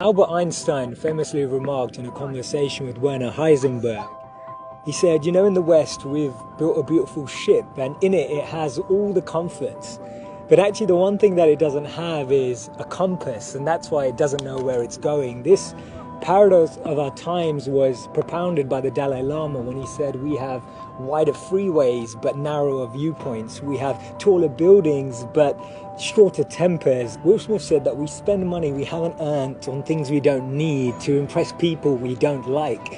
Albert Einstein famously remarked in a conversation with Werner Heisenberg, he said, in the West we've built a beautiful ship and in it has all the comforts. But actually the one thing that it doesn't have is a compass, and that's why it doesn't know where it's going. This paradox of our times was propounded by the Dalai Lama when he said we have wider freeways but narrower viewpoints. We have taller buildings but shorter tempers. Will Smith said that we spend money we haven't earned on things we don't need to impress people we don't like.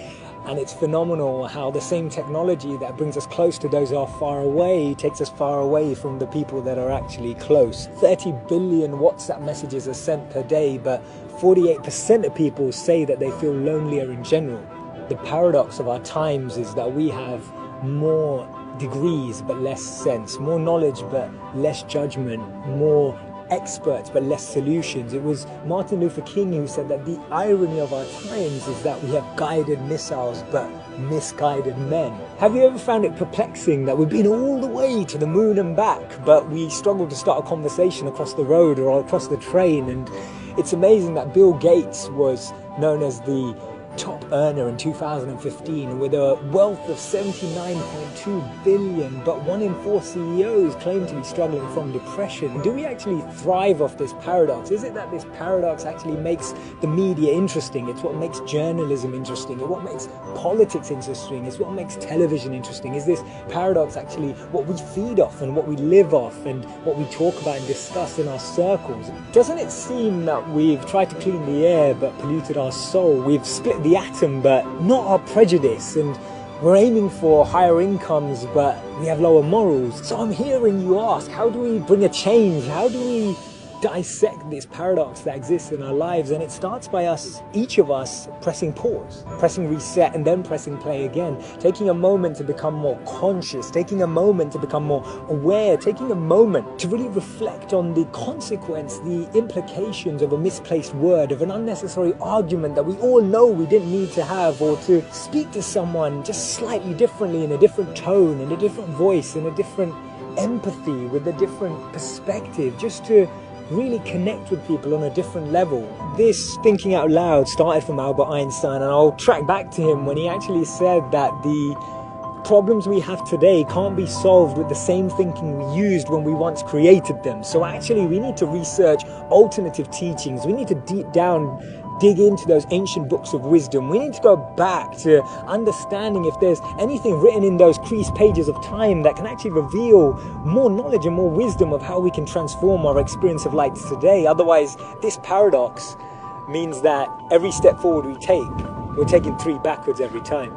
And it's phenomenal how the same technology that brings us close to those who are far away takes us far away from the people that are actually close. 30 billion WhatsApp messages are sent per day, but 48% of people say that they feel lonelier in general. The paradox of our times is that we have more degrees but less sense, more knowledge but less judgment, more experts but less solutions. It was Martin Luther King who said that the irony of our times is that we have guided missiles but misguided men. Have you ever found it perplexing that we've been all the way to the moon and back, but we struggle to start a conversation across the road or across the train? And it's amazing that Bill Gates was known as the top earner in 2015 with a wealth of 79.2 billion, but 1 in 4 CEOs claim to be struggling from depression. Do we actually thrive off this paradox? Is it that this paradox actually makes the media interesting? It's what makes journalism interesting. It's what makes politics interesting. It's what makes television interesting. Is this paradox actually what we feed off and what we live off and what we talk about and discuss in our circles? Doesn't it seem that we've tried to clean the air but polluted our soul? We've split the atom but not our prejudice, and we're aiming for higher incomes but we have lower morals. So I'm hearing you ask, how do we bring a change? How do we dissect this paradox that exists in our lives? And it starts by us, each of us, pressing pause, pressing reset, and then pressing play again, taking a moment to become more conscious, taking a moment to become more aware, taking a moment to really reflect on the consequence, the implications of a misplaced word, of an unnecessary argument that we all know we didn't need to have, or to speak to someone just slightly differently, in a different tone, in a different voice, in a different empathy, with a different perspective, just to really connect with people on a different level. This thinking out loud started from Albert Einstein, and I'll track back to him when he actually said that the problems we have today can't be solved with the same thinking we used when we once created them. So actually we need to research alternative teachings. We need to dig into those ancient books of wisdom. We need to go back to understanding if there's anything written in those creased pages of time that can actually reveal more knowledge and more wisdom of how we can transform our experience of life today. Otherwise, this paradox means that every step forward we take, we're taking 3 backwards every time.